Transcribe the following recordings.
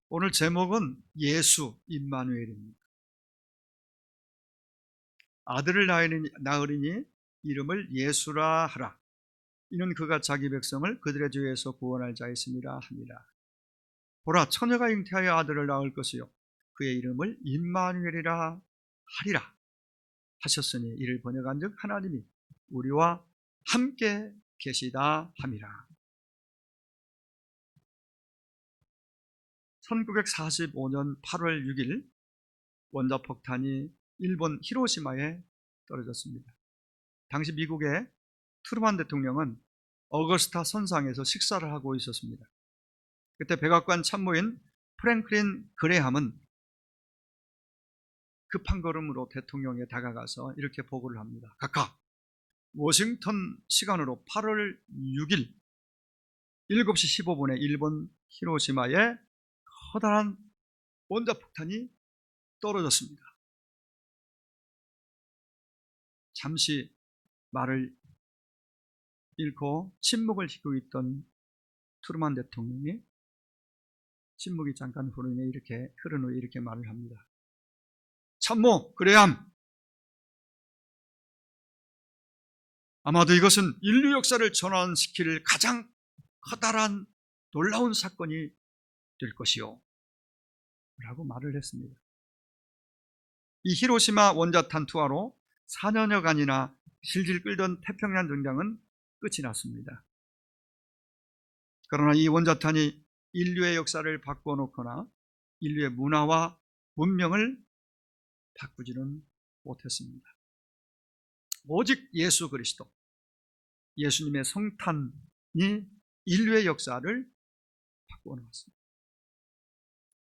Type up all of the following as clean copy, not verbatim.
오늘 제목은 예수 임마누엘입니다. 아들을 낳으리니 이름을 예수라 하라. 이는 그가 자기 백성을 그들의 죄에서 구원할 자이심이라 하니라. 보라, 처녀가 잉태하여 아들을 낳을 것이요 그의 이름을 임마누엘이라 하리라 하셨으니 이를 번역한즉 하나님이 우리와 함께 계시다 함이라. 1945년 8월 6일 원자폭탄이 일본 히로시마에 떨어졌습니다. 당시 미국의 트루만 대통령은 어거스타 선상에서 식사를 하고 있었습니다. 그때 백악관 참모인 프랭클린 그레함은 급한 걸음으로 대통령에 다가가서 이렇게 보고를 합니다. 각하, 워싱턴 시간으로 8월 6일 7시 15분에 일본 히로시마에 커다란 원자폭탄이 떨어졌습니다. 잠시 말을 잃고 침묵을 지키고 있던 트루만 대통령이 침묵이 잠깐 흐른 후에 이렇게 말을 합니다. 참모 그레함, 아마도 이것은 인류 역사를 전환시킬 가장 커다란 놀라운 사건이 될 것이요 라고 말을 했습니다. 이 히로시마 원자탄 투하로 4년여간이나 질질 끌던 태평양 전쟁은 끝이 났습니다. 그러나 이 원자탄이 인류의 역사를 바꾸어 놓거나 인류의 문화와 문명을 바꾸지는 못했습니다. 오직 예수 그리스도, 예수님의 성탄이 인류의 역사를 바꾸어 놓았습니다.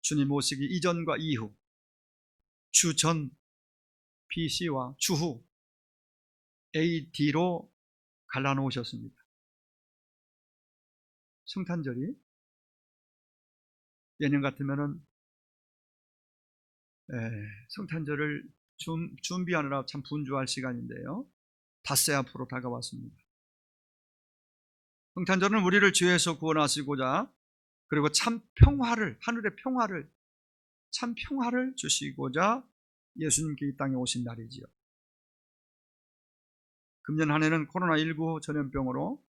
주님 오시기 이전과 이후, 주전 BC와 주후 AD로 갈라놓으셨습니다. 성탄절이 예년 같으면은 성탄절을 준비하느라 참 분주할 시간인데요, 닷새 앞으로 다가왔습니다. 성탄절은 우리를 죄에서 구원하시고자, 그리고 참 평화를, 하늘의 평화를, 참 평화를 주시고자 예수님께 이 땅에 오신 날이지요. 금년 한 해는 코로나19 전염병으로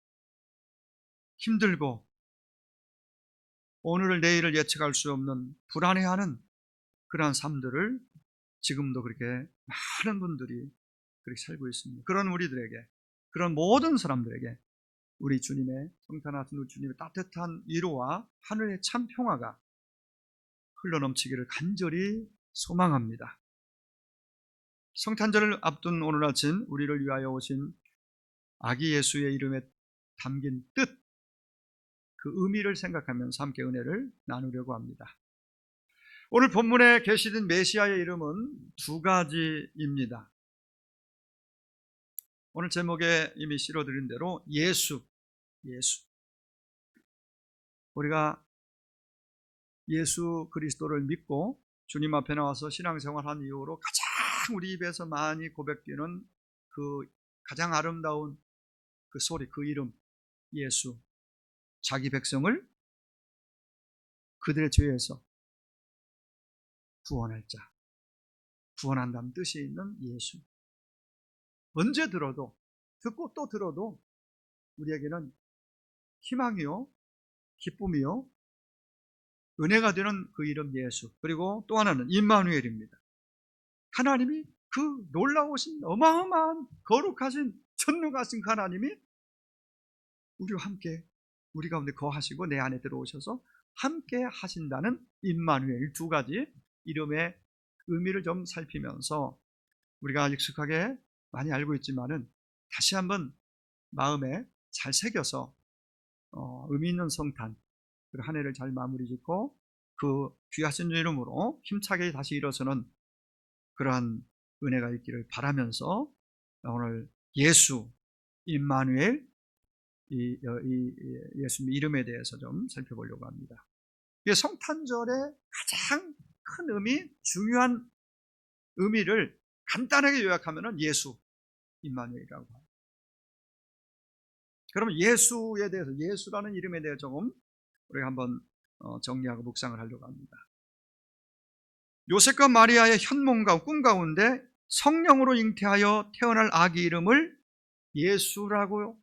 힘들고 오늘을 내일을 예측할 수 없는 불안해하는 그러한 삶들을 지금도 그렇게 많은 분들이 그렇게 살고 있습니다. 그런 우리들에게, 그런 모든 사람들에게 우리 주님의 성탄하신 우리 주님의 따뜻한 위로와 하늘의 참 평화가 흘러넘치기를 간절히 소망합니다. 성탄절을 앞둔 오늘 아침 우리를 위하여 오신 아기 예수의 이름에 담긴 뜻, 그 의미를 생각하면서 함께 은혜를 나누려고 합니다. 오늘 본문에 계시된 메시아의 이름은 두 가지입니다. 오늘 제목에 이미 실어드린 대로 예수. 우리가 예수 그리스도를 믿고 주님 앞에 나와서 신앙생활한 이후로 가장 우리 입에서 많이 고백되는 그 가장 아름다운 그 소리, 그 이름, 예수. 자기 백성을 그들의 죄에서 구원할 자, 구원한다는 뜻이 있는 예수. 언제 들어도, 듣고 또 들어도 우리에게는 희망이요, 기쁨이요, 은혜가 되는 그 이름 예수. 그리고 또 하나는 임마누엘입니다. 하나님이 그 놀라우신 어마어마한 거룩하신 전능하신 하나님이 우리와 함께, 우리 가운데 거하시고 내 안에 들어오셔서 함께 하신다는 임마누엘, 두 가지 이름의 의미를 좀 살피면서 우리가 익숙하게 많이 알고 있지만은 다시 한번 마음에 잘 새겨서 의미 있는 성탄, 그리고 한 해를 잘 마무리 짓고 그 귀하신 이름으로 힘차게 다시 일어서는 그러한 은혜가 있기를 바라면서 오늘 예수 임마누엘, 이 예수님 이름에 대해서 좀 살펴보려고 합니다. 이게 성탄절의 가장 큰 의미, 중요한 의미를 간단하게 요약하면 예수 임마누엘이라고 합니다. 그러면 예수에 대해서, 예수라는 이름에 대해서 조금 우리가 한번 정리하고 묵상을 하려고 합니다. 요셉과 마리아의 현몽과 꿈 가운데 성령으로 잉태하여 태어날 아기 이름을 예수라고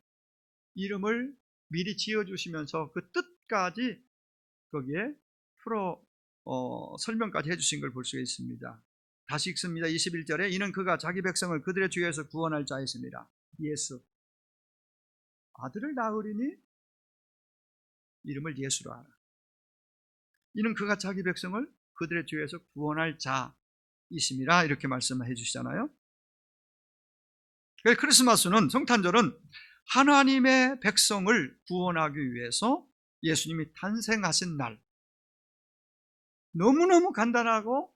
이름을 미리 지어주시면서 그 뜻까지 거기에 설명까지 해주신 걸 볼 수가 있습니다. 다시 읽습니다. 21절에 이는 그가 자기 백성을 그들의 죄에서 구원할 자였습니다. 예수, 아들을 낳으리니 이름을 예수라 하라. 이는 그가 자기 백성을 그들의 죄에서 구원할 자이심이라 이렇게 말씀해 주시잖아요. 크리스마스는, 성탄절은 하나님의 백성을 구원하기 위해서 예수님이 탄생하신 날, 너무너무 간단하고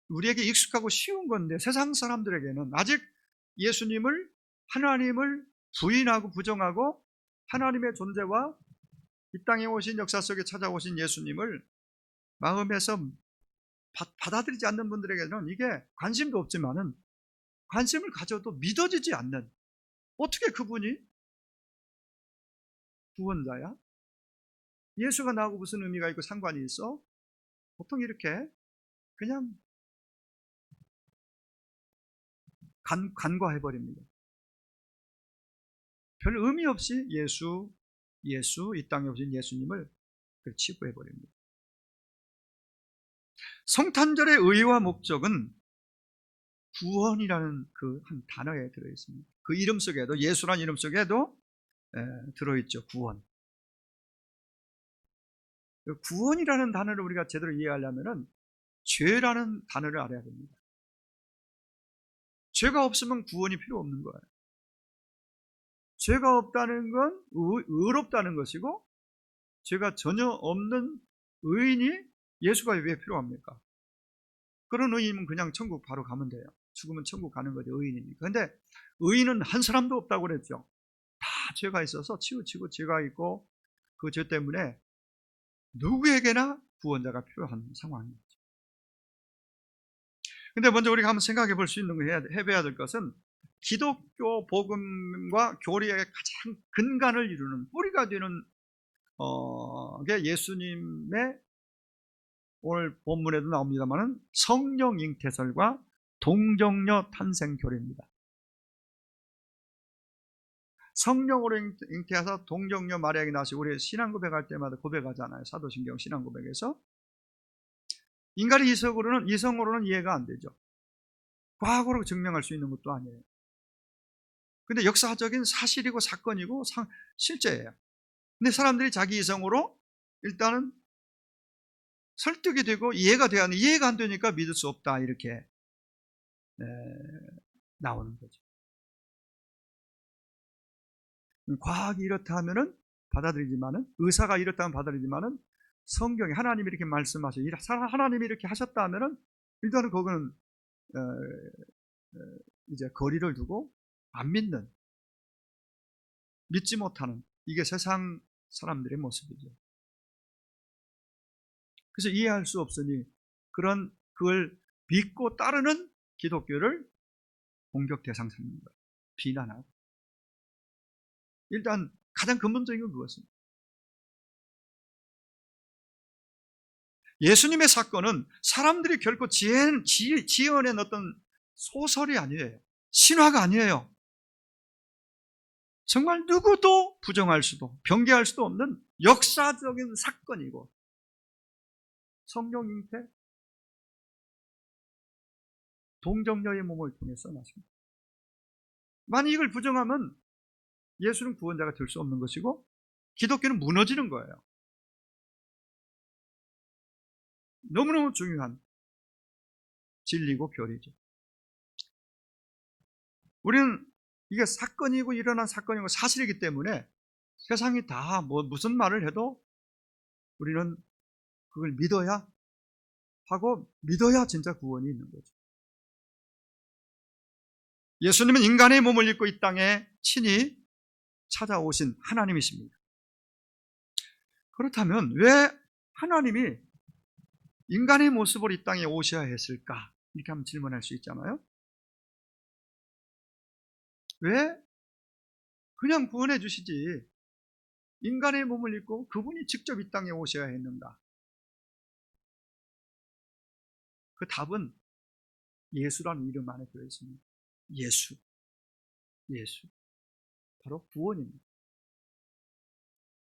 우리에게 익숙하고 쉬운 건데 세상 사람들에게는 아직 예수님을, 하나님을 부인하고 부정하고 하나님의 존재와 이 땅에 오신, 역사 속에 찾아오신 예수님을 마음에서 받아들이지 않는 분들에게는 이게 관심도 없지만은 관심을 가져도 믿어지지 않는, 어떻게 그분이 구원자야? 예수가 나하고 무슨 의미가 있고 상관이 있어? 보통 이렇게 그냥 간과해버립니다. 별 의미 없이 예수, 이 땅에 오신 예수님을 치부해버립니다. 성탄절의 의의와 목적은 구원이라는 그 한 단어에 들어있습니다. 그 이름 속에도, 예수라는 이름 속에도 들어있죠. 구원이라는 단어를 우리가 제대로 이해하려면 죄라는 단어를 알아야 됩니다. 죄가 없으면 구원이 필요 없는 거예요. 죄가 없다는 건 의롭다는 것이고, 죄가 전혀 없는 의인이 예수가 왜 필요합니까? 그런 의인은 그냥 천국 바로 가면 돼요. 죽으면 천국 가는 거죠, 의인이니까. 근데 의인은 한 사람도 없다고 그랬죠. 다 죄가 있어서 치우치고 죄가 있고 그 죄 때문에 누구에게나 구원자가 필요한 상황이죠. 근데 먼저 우리가 한번 생각해 볼 수 있는 거 해봐야 될 것은 기독교 복음과 교리의 가장 근간을 이루는, 뿌리가 되는 게 예수님의, 오늘 본문에도 나옵니다만은 성령 잉태설과 동정녀 탄생 교리입니다. 성령으로 잉태해서 동정녀 마리아에게 나시고, 우리 신앙 고백할 때마다 고백하잖아요. 사도신경 신앙 고백에서 인간의 이성으로는 이해가 안 되죠. 과학으로 증명할 수 있는 것도 아니에요. 근데 역사적인 사실이고 사건이고 실제예요. 근데 사람들이 자기 이성으로 일단은 설득이 되고 이해가 돼야 하는데, 이해가 안 되니까 믿을 수 없다, 이렇게 나오는 거죠. 과학이 이렇다 하면은 받아들이지만은, 의사가 이렇다 하면 받아들이지만은, 성경에 하나님이 이렇게 말씀하셔, 하나님이 이렇게 하셨다 하면은 일단은 그거는 이제 거리를 두고 안 믿는, 믿지 못하는, 이게 세상 사람들의 모습이죠. 그래서 이해할 수 없으니 그걸 믿고 따르는 기독교를 공격 대상 삼는 거예요. 비난하고. 일단 가장 근본적인 건 그것입니다. 예수님의 사건은 사람들이 결코 지어낸 어떤 소설이 아니에요. 신화가 아니에요. 정말 누구도 부정할 수도 변개할 수도 없는 역사적인 사건이고, 성령 잉태, 동정녀의 몸을 통해서 났습니다. 만약 이걸 부정하면 예수는 구원자가 될 수 없는 것이고 기독교는 무너지는 거예요. 너무너무 중요한 진리고 교리죠. 우리는 이게 사건이고 일어난 사건이고 사실이기 때문에 세상이 다 무슨 말을 해도 우리는 그걸 믿어야 하고, 믿어야 진짜 구원이 있는 거죠. 예수님은 인간의 몸을 입고 이 땅에 친히 찾아오신 하나님이십니다. 그렇다면 왜 하나님이 인간의 모습으로 이 땅에 오셔야 했을까? 이렇게 한번 질문할 수 있잖아요. 왜 그냥 구원해 주시지, 인간의 몸을 입고 그분이 직접 이 땅에 오셔야 했는가? 그 답은 예수라는 이름 안에 들어있습니다. 예수. 바로 구원입니다.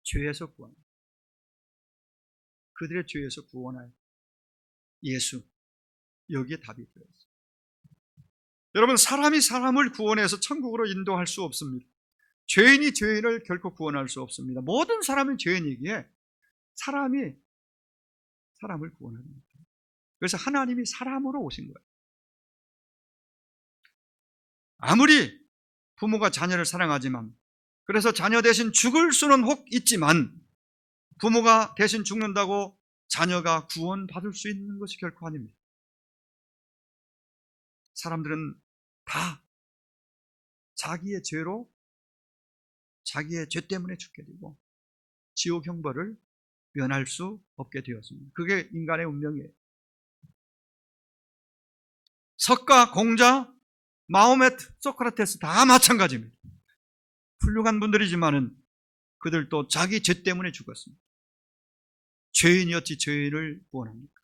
죄에서 구원. 그들의 죄에서 구원할 예수. 여기에 답이 들어있습니다. 여러분, 사람이 사람을 구원해서 천국으로 인도할 수 없습니다. 죄인이 죄인을 결코 구원할 수 없습니다. 모든 사람은 죄인이기에 사람이 사람을 구원합니다. 그래서 하나님이 사람으로 오신 거예요. 아무리 부모가 자녀를 사랑하지만, 그래서 자녀 대신 죽을 수는 혹 있지만, 부모가 대신 죽는다고 자녀가 구원받을 수 있는 것이 결코 아닙니다. 사람들은 다 자기의 죄로, 자기의 죄 때문에 죽게 되고 지옥 형벌을 면할 수 없게 되었습니다. 그게 인간의 운명이에요. 석가, 공자, 마호메트, 소크라테스 다 마찬가지입니다. 훌륭한 분들이지만은 그들도 자기 죄 때문에 죽었습니다. 죄인이 어찌 죄인을 구원합니까?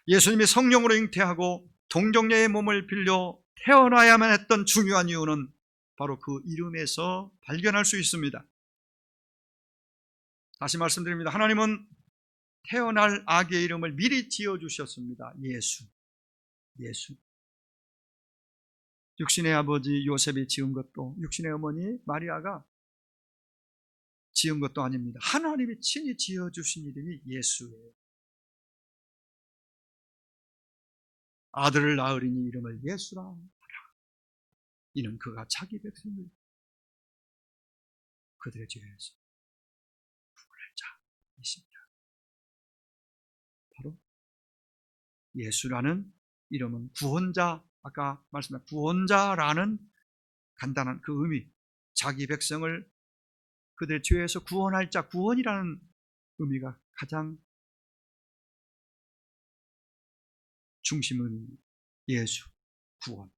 예수님이 성령으로 잉태하고 동정녀의 몸을 빌려 태어나야만 했던 중요한 이유는 바로 그 이름에서 발견할 수 있습니다. 다시 말씀드립니다. 하나님은 태어날 아기의 이름을 미리 지어주셨습니다. 예수. 육신의 아버지 요셉이 지은 것도, 육신의 어머니 마리아가 지은 것도 아닙니다. 하나님이 친히 지어주신 이름이 예수예요. 아들을 낳으리니 이름을 예수라 하라. 이는 그가 자기 백성을 그들의 죄에서 구원할 자이십니다. 바로 예수라는 이름은 구원자, 아까 말씀드린 구원자라는 간단한 그 의미, 자기 백성을 그들의 죄에서 구원할 자, 구원이라는 의미가 가장 중심 의미입니다. 예수, 구원.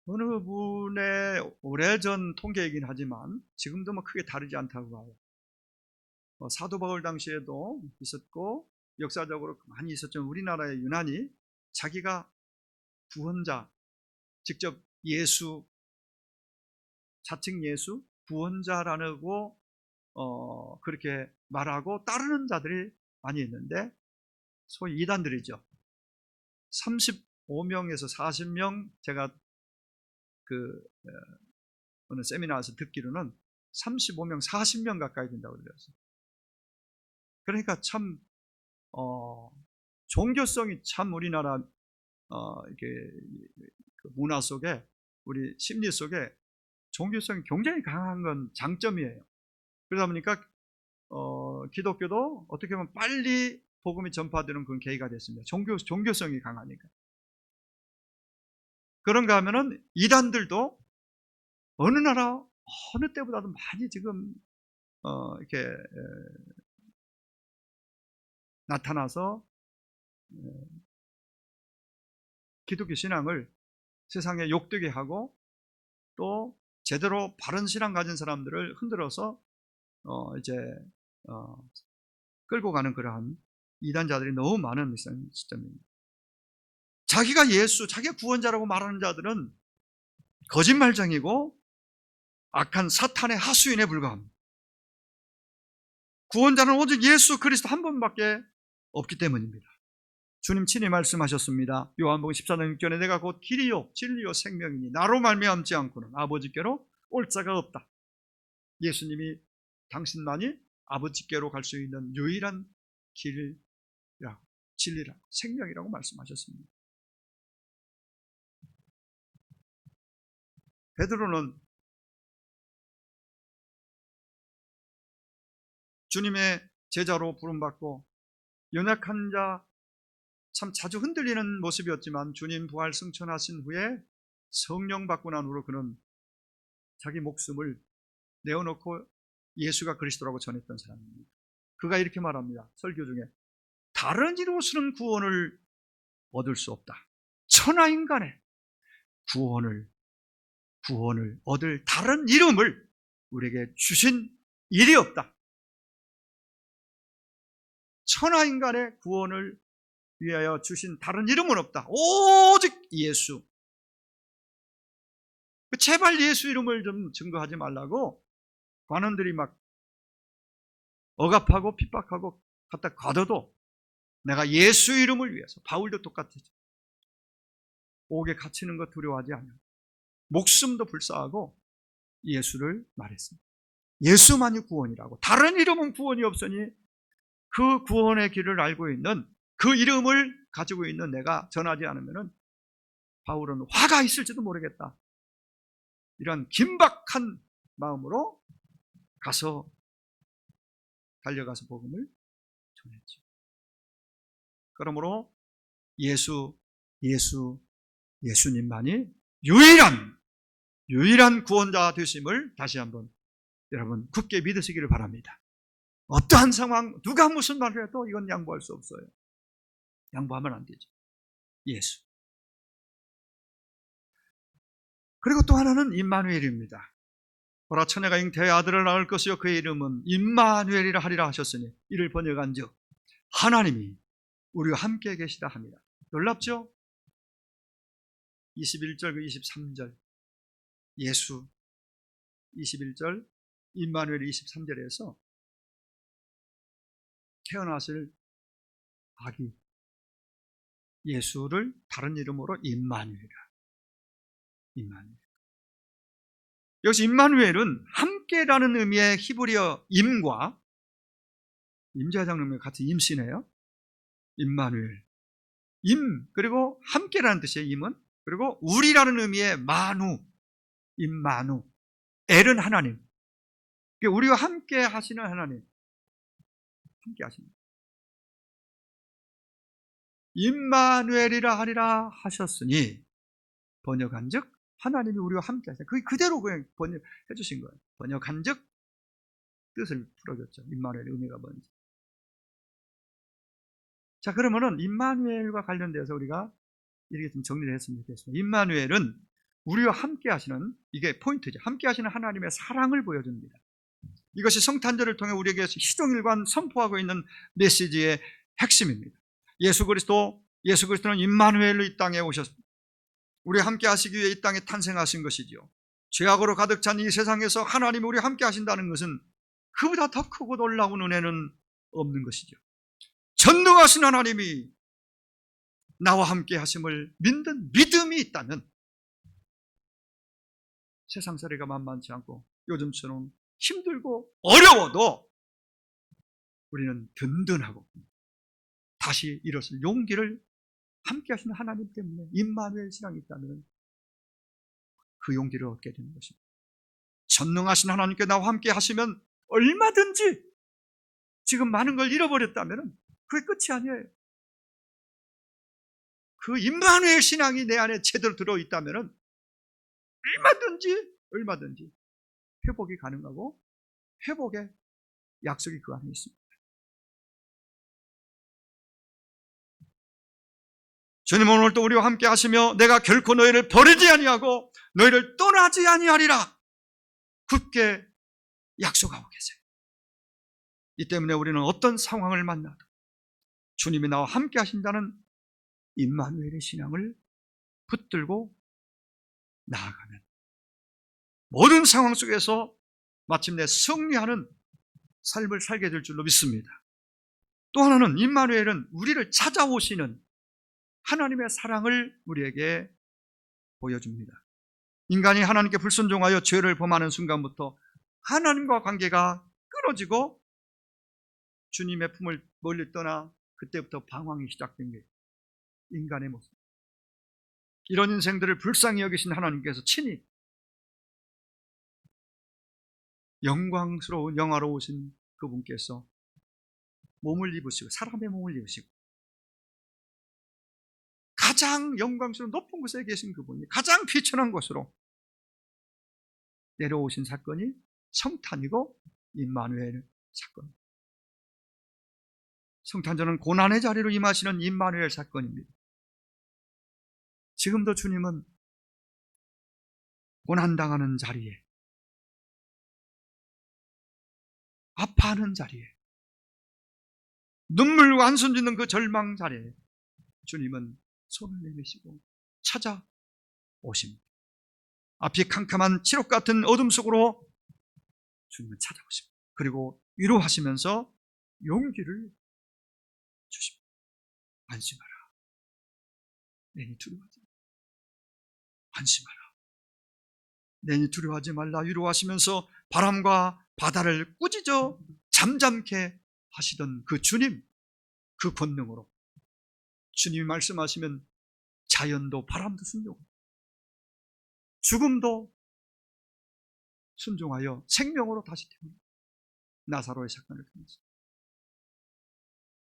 어느 분의 오래전 통계이긴 하지만 지금도 뭐 크게 다르지 않다고 봐요. 사도 바울 당시에도 있었고 역사적으로 많이 있었지만 우리나라의 유난히 자기가 구원자, 직접 예수, 자칭 예수, 구원자라고 그렇게 말하고 따르는 자들이 많이 있는데 소위 이단들이죠. 35명에서 40명, 제가 어느 세미나에서 듣기로는 35명, 40명 가까이 된다고 그랬어요. 그러니까 참 종교성이 참 우리나라 이렇게 문화 속에, 우리 심리 속에 종교성이 굉장히 강한 건 장점이에요. 그러다 보니까 기독교도 어떻게 보면 빨리 복음이 전파되는 그런 계기가 됐습니다. 종교성이 강하니까. 그런가 하면은 이단들도 어느 나라 어느 때보다도 많이 지금 이렇게 나타나서 기독교 신앙을 세상에 욕되게 하고 또 제대로 바른 신앙 가진 사람들을 흔들어서 이제 끌고 가는 그러한 이단자들이 너무 많은 시점입니다. 자기가 예수, 자기가 구원자라고 말하는 자들은 거짓말쟁이고 악한 사탄의 하수인에 불과합니다. 구원자는 오직 예수 그리스도 한 분밖에 없기 때문입니다. 주님 친히 말씀하셨습니다. 요한복음 14장 6절에 내가 곧 길이요 진리요 생명이니 나로 말미암지 않고는 아버지께로 올 자가 없다. 예수님이 당신만이 아버지께로 갈 수 있는 유일한 길이라고, 진리라고, 생명이라고 말씀하셨습니다. 베드로는 주님의 제자로 부름받고 연약한 자, 참 자주 흔들리는 모습이었지만 주님 부활 승천하신 후에 성령 받고 난 후로 그는 자기 목숨을 내어놓고 예수가 그리스도라고 전했던 사람입니다. 그가 이렇게 말합니다. 설교 중에 다른 이로서는 구원을 얻을 수 없다. 천하인간의 구원을 구원을 얻을 다른 이름을 우리에게 주신 일이 없다. 천하인간의 구원을 위하여 주신 다른 이름은 없다. 오직 예수. 제발 예수 이름을 좀 증거하지 말라고 관원들이 막 억압하고 핍박하고 갖다 가둬도 내가 예수 이름을 위해서, 바울도 똑같았죠. 옥에 갇히는 것 두려워하지 않아요. 목숨도 불사하고 예수를 말했습니다. 예수만이 구원이라고. 다른 이름은 구원이 없으니 그 구원의 길을 알고 있는, 그 이름을 가지고 있는 내가 전하지 않으면 바울은 화가 있을지도 모르겠다. 이런 긴박한 마음으로 달려가서 복음을 전했죠. 그러므로 예수님만이 유일한 구원자 되심을 다시 한번 여러분 굳게 믿으시기를 바랍니다. 어떠한 상황, 누가 무슨 말을 해도 이건 양보할 수 없어요. 양보하면 안 되죠. 예수. 그리고 또 하나는 임마누엘입니다. 보라, 처녀가 잉태의 아들을 낳을 것이요 그의 이름은 임마누엘이라 하리라 하셨으니 이를 번역한즉 하나님이 우리와 함께 계시다 합니다. 놀랍죠? 21절, 23절 예수, 21절 임마누엘 23절에서 태어나실 아기 예수를 다른 이름으로 임마누엘이라. 여기서 임마누엘은 함께라는 의미의 히브리어 임과 임재하장 의미가 같은 임씨네요. 임마누엘. 그리고 함께라는 뜻이에요. 임은. 그리고 우리라는 의미의 임마누. 엘은 하나님. 우리와 함께 하시는 하나님. 함께 하시는. 임마누엘이라 하리라 하셨으니 번역한즉 하나님이 우리와 함께 하시다. 그 그대로 그냥 번역해 주신 거예요. 번역한즉 뜻을 풀어줬죠. 임마누엘의 의미가 뭔지. 자, 그러면은 임마누엘과 관련돼서 우리가 이렇게 좀 정리를 했으면 좋겠습니다. 임마누엘은 우리와 함께 하시는, 이게 포인트죠. 함께 하시는 하나님의 사랑을 보여줍니다. 이것이 성탄절을 통해 우리에게 시종일관 선포하고 있는 메시지의 핵심입니다. 예수 그리스도는 임마누엘로 이 땅에 오셨습니다. 우리와 함께 하시기 위해 이 땅에 탄생하신 것이지요. 죄악으로 가득 찬 이 세상에서 하나님이 우리와 함께 하신다는 것은 그보다 더 크고 놀라운 은혜는 없는 것이죠. 전능하신 하나님이 나와 함께 하심을 믿는 믿음이 있다면 세상살이가 만만치 않고 요즘처럼 힘들고 어려워도 우리는 든든하고 다시 일어설 용기를 함께 하시는 하나님 때문에 임마누엘 신앙이 있다면 그 용기를 얻게 되는 것입니다. 전능하신 하나님께 나와 함께 하시면 얼마든지 지금 많은 걸 잃어버렸다면 그게 끝이 아니에요. 그 임마누엘 신앙이 내 안에 제대로 들어있다면 얼마든지 회복이 가능하고 회복의 약속이 그 안에 있습니다. 주님은 오늘도 우리와 함께 하시며 내가 결코 너희를 버리지 아니하고 너희를 떠나지 아니하리라 굳게 약속하고 계세요. 이 때문에 우리는 어떤 상황을 만나도 주님이 나와 함께 하신다는 임마누엘의 신앙을 붙들고 나아가면 모든 상황 속에서 마침내 승리하는 삶을 살게 될 줄로 믿습니다. 또 하나는 임마누엘은 우리를 찾아오시는 하나님의 사랑을 우리에게 보여줍니다. 인간이 하나님께 불순종하여 죄를 범하는 순간부터 하나님과 관계가 끊어지고 주님의 품을 멀리 떠나 그때부터 방황이 시작된 게 인간의 모습. 이런 인생들을 불쌍히 여기신 하나님께서 친히 영광스러운 영화로우신 그분께서 몸을 입으시고 사람의 몸을 입으시고 가장 영광스러운 높은 곳에 계신 그분이 가장 비천한 곳으로 내려오신 사건이 성탄이고 임마누엘 사건. 성탄절은 고난의 자리로 임하시는 임마누엘 사건입니다. 지금도 주님은 고난당하는 자리에, 아파하는 자리에, 눈물과 한숨 짓는 그 절망 자리에 주님은 손을 내미시고 찾아오십니다. 앞이 캄캄한 칠흑 같은 어둠 속으로 주님은 찾아오십니다. 그리고 위로하시면서 용기를 주십니다. 안심하라. 내니 두려워하지 말라. 안심하라. 내니 두려워하지 말라. 위로하시면서 바람과 바다를 꾸짖어 잠잠케 하시던 그 주님, 그 권능으로 주님이 말씀하시면 자연도 바람도 순종합니다. 죽음도 순종하여 생명으로 다시 태어납니다. 나사로의 사건을 통해서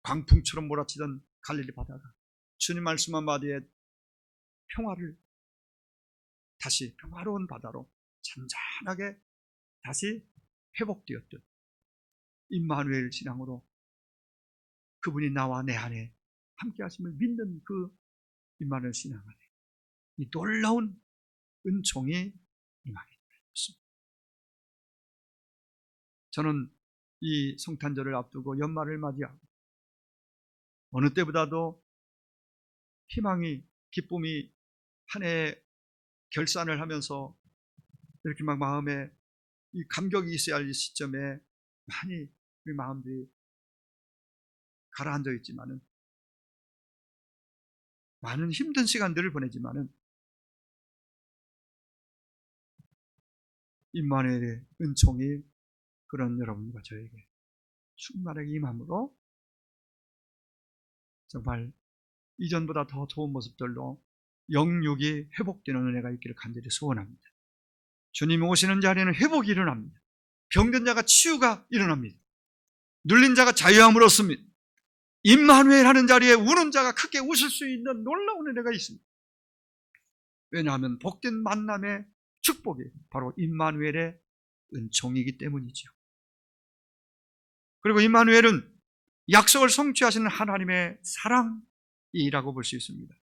광풍처럼 몰아치던 갈릴리 바다가 주님 말씀 한마디에 평화를, 다시 평화로운 바다로 잔잔하게 다시 회복되었듯 임마누엘 신앙으로 그분이 나와 내 안에 함께 하심을 믿는 그 임마누엘 신앙 안에 이 놀라운 은총이 임하게 되었습니다. 저는 이 성탄절을 앞두고 연말을 맞이하고 어느 때보다도 희망이, 기쁨이 한 해의 결산을 하면서 이렇게 막 마음에 이 감격이 있어야 할 시점에 많이 우리 마음들이 가라앉아 있지만은, 많은 힘든 시간들을 보내지만은 임마누엘의 은총이 그런 여러분과 저에게 충만하게 임함으로 정말 이전보다 더 좋은 모습들로 영육이 회복되는 은혜가 있기를 간절히 소원합니다. 주님이 오시는 자리에는 회복이 일어납니다. 병든 자가 치유가 일어납니다. 눌린 자가 자유함을 얻습니다. 임마누엘 하는 자리에 우는 자가 크게 웃을 수 있는 놀라운 은혜가 있습니다. 왜냐하면 복된 만남의 축복이 바로 임마누엘의 은총이기 때문이죠. 그리고 임마누엘은 약속을 성취하시는 하나님의 사랑이라고 볼 수 있습니다.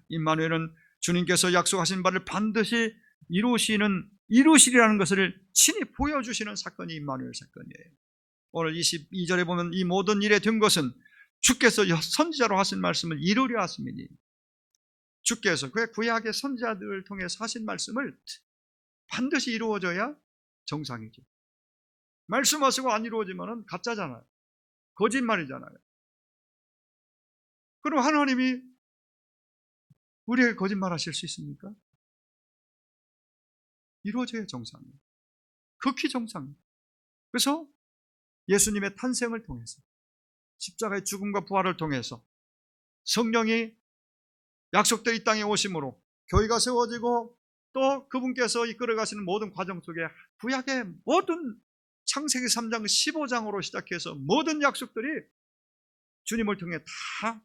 임마누엘은 주님께서 약속하신 바를 반드시 이루시리라는 것을 친히 보여주시는 사건이 임마누엘 사건이에요. 오늘 22절에 보면 이 모든 일에 된 것은 주께서 선지자로 하신 말씀을 이루려 하심이니, 주께서 그 구약의 선지자들을 통해서 하신 말씀을 반드시 이루어져야 정상이죠. 말씀하시고 안 이루어지면 가짜잖아요. 거짓말이잖아요. 그럼 하나님이 우리에게 거짓말하실 수 있습니까? 이루어져야 정상이에요. 극히 정상이에요. 그래서 예수님의 탄생을 통해서, 십자가의 죽음과 부활을 통해서 성령이 약속된 이 땅에 오심으로 교회가 세워지고, 또 그분께서 이끌어 가시는 모든 과정 속에 구약의 모든 창세기 3장 15장으로 시작해서 모든 약속들이 주님을 통해 다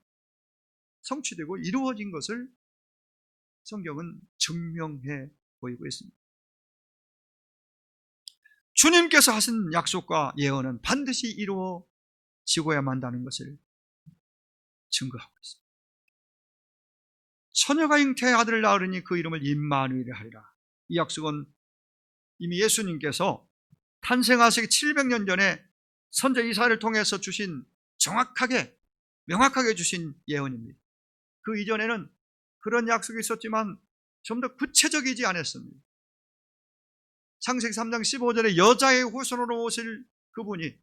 성취되고 이루어진 것을 성경은 증명해 보이고 있습니다. 주님께서 하신 약속과 예언은 반드시 이루어지고야만 한다는 것을 증거하고 있습니다. 처녀가 잉태의 아들을 낳으리니 그 이름을 임마누엘이라 하리라. 이 약속은 이미 예수님께서 탄생하시기 700년 전에 선지 이사야를 통해서 주신, 정확하게 명확하게 주신 예언입니다. 그 이전에는 그런 약속이 있었지만 좀 더 구체적이지 않았습니다. 창세기 3장 15절에 여자의 후손으로 오실 그분이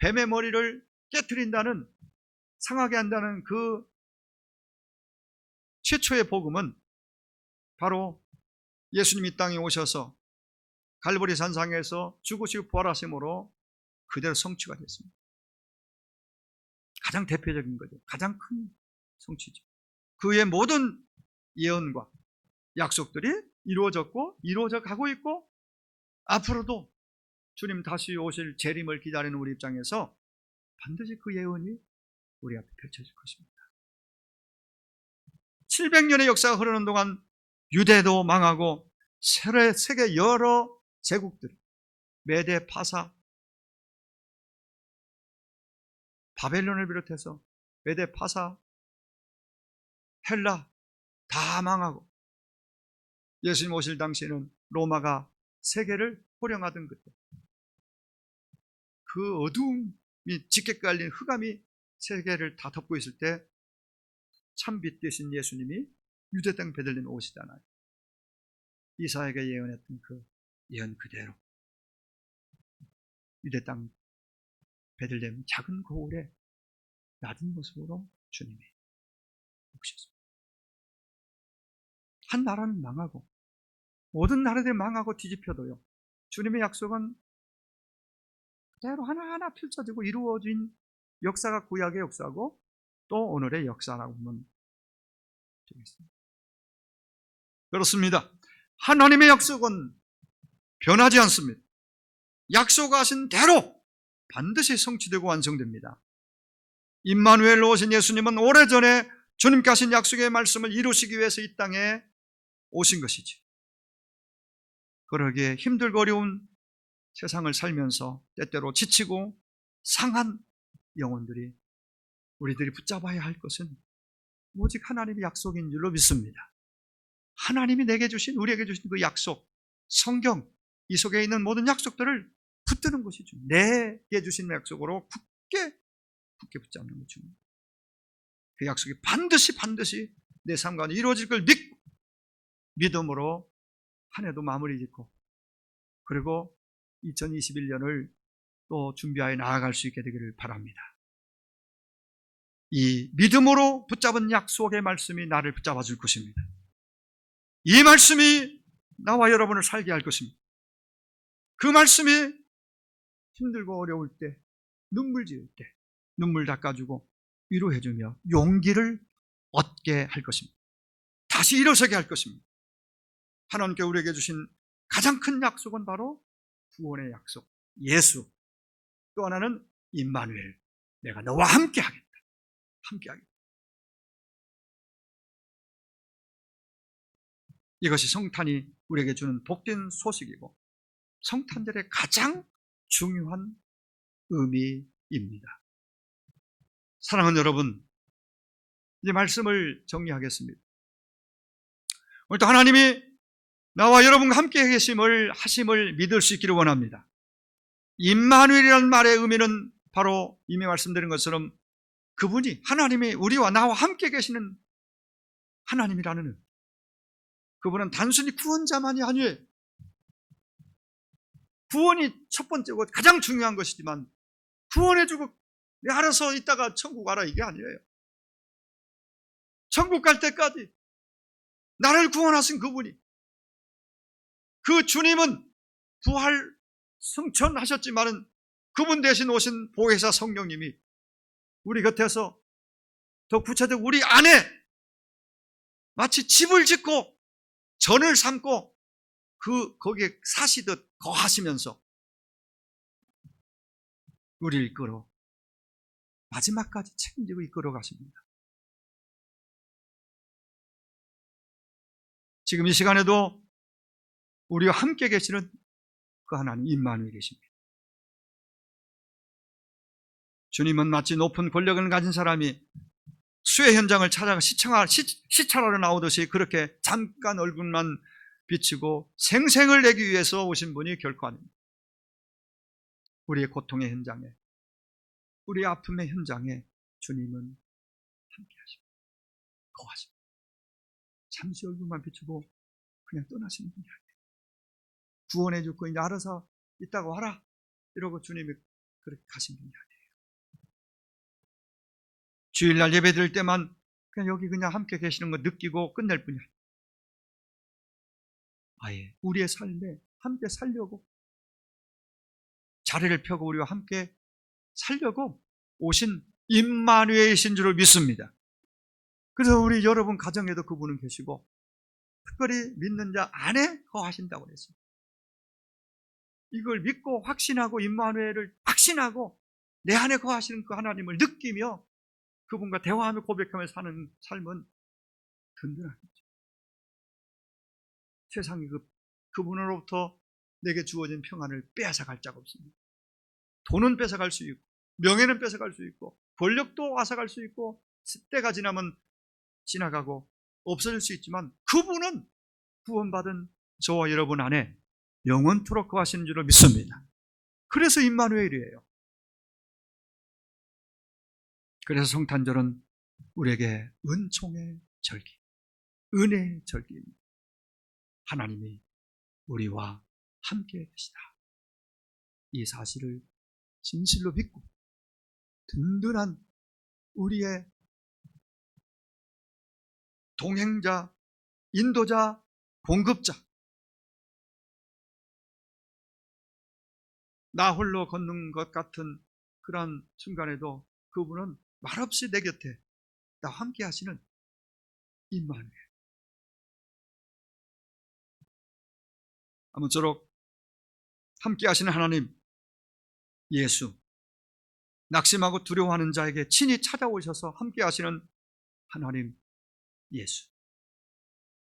뱀의 머리를 깨트린다는, 상하게 한다는 그 최초의 복음은 바로 예수님이 땅에 오셔서 갈보리 산상에서 죽으시고 부활하심으로 그대로 성취가 됐습니다. 가장 대표적인 거죠. 가장 큰 성취죠. 그의 모든 예언과 약속들이 이루어졌고 이루어져 가고 있고, 앞으로도 주님 다시 오실 재림을 기다리는 우리 입장에서 반드시 그 예언이 우리 앞에 펼쳐질 것입니다. 700년의 역사가 흐르는 동안 유대도 망하고 세계 여러 제국들, 메데, 파사, 바벨론을 비롯해서 메데, 파사, 헬라 다 망하고 예수님 오실 당시에는 로마가 세계를 호령하던 그때, 그 어두움이 짙게 깔린 흑암이 세계를 다 덮고 있을 때 참빛 되신 예수님이 유대 땅 베들레헴에 오시잖아요. 이사야가 예언했던 그 예언 그대로 유대 땅 베들레헴 작은 고을에 낮은 모습으로 주님이 오셨습니다. 한 나라는 망하고 모든 나라들이 망하고 뒤집혀도요, 주님의 약속은 그대로 하나하나 펼쳐지고 이루어진 역사가 구약의 역사고 또 오늘의 역사라고 보면 되겠습니다. 그렇습니다. 하나님의 약속은 변하지 않습니다. 약속하신 대로 반드시 성취되고 완성됩니다. 임마누엘로 오신 예수님은 오래전에 주님께 하신 약속의 말씀을 이루시기 위해서 이 땅에 오신 것이지, 그러기에 힘들고 어려운 세상을 살면서 때때로 지치고 상한 영혼들이, 우리들이 붙잡아야 할 것은 오직 하나님의 약속인 줄로 믿습니다. 하나님이 내게 주신, 우리에게 주신 그 약속, 성경 이 속에 있는 모든 약속들을 붙드는 것이죠. 내게 주신 약속으로 굳게 붙잡는 거죠. 그 약속이 반드시 내 삶 가운데 이루어질 걸 믿고 믿음으로 한 해도 마무리 짓고, 그리고 2021년을 또 준비하여 나아갈 수 있게 되기를 바랍니다. 이 믿음으로 붙잡은 약속의 말씀이 나를 붙잡아 줄 것입니다. 이 말씀이 나와 여러분을 살게 할 것입니다. 그 말씀이 힘들고 어려울 때, 눈물 지을 때 눈물 닦아주고 위로해주며 용기를 얻게 할 것입니다. 다시 일어서게 할 것입니다. 하나님께 우리에게 주신 가장 큰 약속은 바로 구원의 약속, 예수. 또 하나는 임마누엘, 내가 너와 함께 하겠다. 함께 하겠다. 이것이 성탄이 우리에게 주는 복된 소식이고 성탄절의 가장 중요한 의미입니다. 사랑하는 여러분, 이제 말씀을 정리하겠습니다. 오늘도 하나님이 나와 여러분과 함께 하심을 믿을 수 있기를 원합니다. 임마누엘이라는 말의 의미는 바로 이미 말씀드린 것처럼 그분이, 하나님이 우리와 나와 함께 계시는 하나님이라는 의미. 그분은 단순히 구원자만이 아니에요. 구원이 첫 번째고 가장 중요한 것이지만 구원해주고 알아서 있다가 천국 가라 이게 아니에요. 천국 갈 때까지 나를 구원하신 그분이, 그 주님은 부활 승천하셨지만은 그분 대신 오신 보혜사 성령님이 우리 곁에서, 더 구체적으로 우리 안에 마치 집을 짓고 전을 삼고 거기에 사시듯 거하시면서 우리를 이끌어 마지막까지 책임지고 이끌어 가십니다. 지금 이 시간에도 우리와 함께 계시는 그 하나님 임마누엘 계십니다. 주님은 마치 높은 권력을 가진 사람이 수해 현장을 찾아가 시찰하러 나오듯이 그렇게 잠깐 얼굴만 비치고 생생을 내기 위해서 오신 분이 결코 아닙니다. 우리의 고통의 현장에, 우리의 아픔의 현장에 주님은 함께 하십니다. 거하십니다. 잠시 얼굴만 비추고 그냥 떠나시는 분이 아니에요. 구원해 주고 이제 알아서 이따가 와라 이러고 주님이 그렇게 가신 분이 아니에요. 주일날 예배 드릴 때만 그냥 여기 그냥 함께 계시는 거 느끼고 끝낼 뿐이 아니에요. 아예 우리의 삶에 함께 살려고, 자리를 펴고 우리와 함께 살려고 오신 임마누엘이신 줄을 믿습니다. 그래서 우리 여러분 가정에도 그분은 계시고 특별히 믿는 자 안에 거하신다고 그랬습니다. 이걸 믿고 확신하고 임마누엘을 확신하고 내 안에 거하시는 그 하나님을 느끼며 그분과 대화하며 고백하며 사는 삶은 든든하겠죠. 세상이 그분으로부터 내게 주어진 평안을 빼앗아갈 자가 없습니다. 돈은 뺏어갈 수 있고 명예는 뺏어갈 수 있고 권력도 앗아갈 수 있고 때가 지나면 지나가고 없어질 수 있지만 그분은 구원받은 저와 여러분 안에 영원토록 거하시는 줄을 믿습니다. 그래서 임마누엘이에요. 그래서 성탄절은 우리에게 은총의 절기, 은혜의 절기입니다. 하나님이 우리와 함께 계시다. 이 사실을 진실로 믿고 든든한 우리의 동행자, 인도자, 공급자, 나 홀로 걷는 것 같은 그런 순간에도 그분은 말없이 내 곁에 나와 함께 하시는 임마누엘. 아무쪼록 함께 하시는 하나님 예수, 낙심하고 두려워하는 자에게 친히 찾아오셔서 함께 하시는 하나님 예수,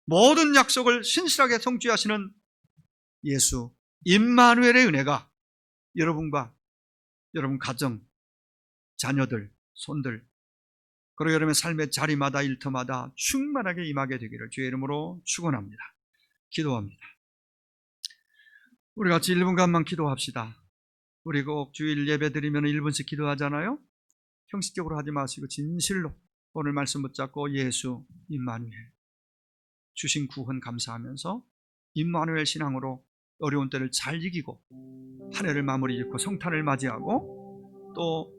모든 약속을 신실하게 성취하시는 예수 임마누엘의 은혜가 여러분과 여러분 가정, 자녀들, 손들, 그리고 여러분의 삶의 자리마다 일터마다 충만하게 임하게 되기를 주의 이름으로 축원합니다. 기도합니다. 우리 같이 1분간만 기도합시다. 우리 꼭 주일 예배 드리면 1분씩 기도하잖아요. 형식적으로 하지 마시고 진실로 오늘 말씀 붙잡고 예수 임마누엘 주신 구원 감사하면서 임마누엘 신앙으로 어려운 때를 잘 이기고 한 해를 마무리 짓고 성탄을 맞이하고 또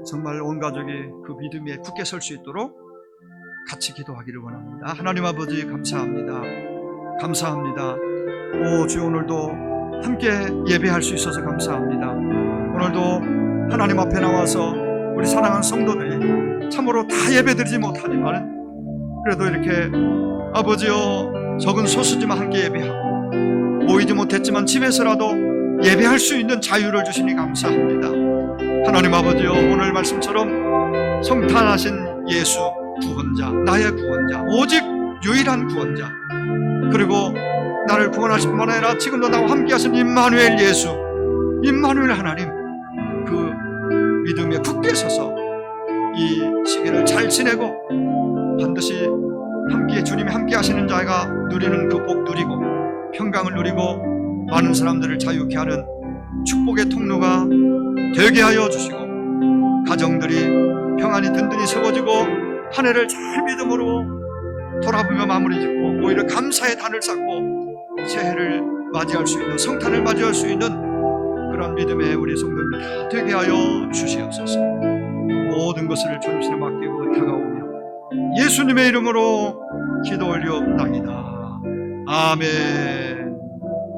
정말 온 가족이 그 믿음에 굳게 설 수 있도록 같이 기도하기를 원합니다. 하나님 아버지 감사합니다. 감사합니다. 오 주여, 오늘도 함께 예배할 수 있어서 감사합니다. 오늘도 하나님 앞에 나와서 우리 사랑하는 성도들이 참으로 다 예배드리지 못하지만 그래도 이렇게 아버지여 적은 소수지만 함께 예배하고 모이지 못했지만 집에서라도 예배할 수 있는 자유를 주시니 감사합니다. 하나님 아버지여, 오늘 말씀처럼 성탄하신 예수 구원자, 나의 구원자, 오직 유일한 구원자, 그리고 나를 구원하실 뿐만 아니라 지금도 나와 함께 하신 임마누엘 예수, 임마누엘 하나님, 그 믿음에 굳게 서서 이 시기를 잘 지내고 반드시 함께 주님이 함께 하시는 자가 누리는 그 복 누리고 평강을 누리고 많은 사람들을 자유케 하는 축복의 통로가 되게 하여 주시고 가정들이 평안히 든든히 세워지고 한 해를 잘 믿음으로 돌아보며 마무리 짓고 오히려 감사의 단을 쌓고 새해를 맞이할 수 있는, 성탄을 맞이할 수 있는 그런 믿음의 우리 성도들 다 되게 하여 주시옵소서. 모든 것을 주님께 맡기고 다가오며 예수님의 이름으로 기도 올리옵나이다. 아멘.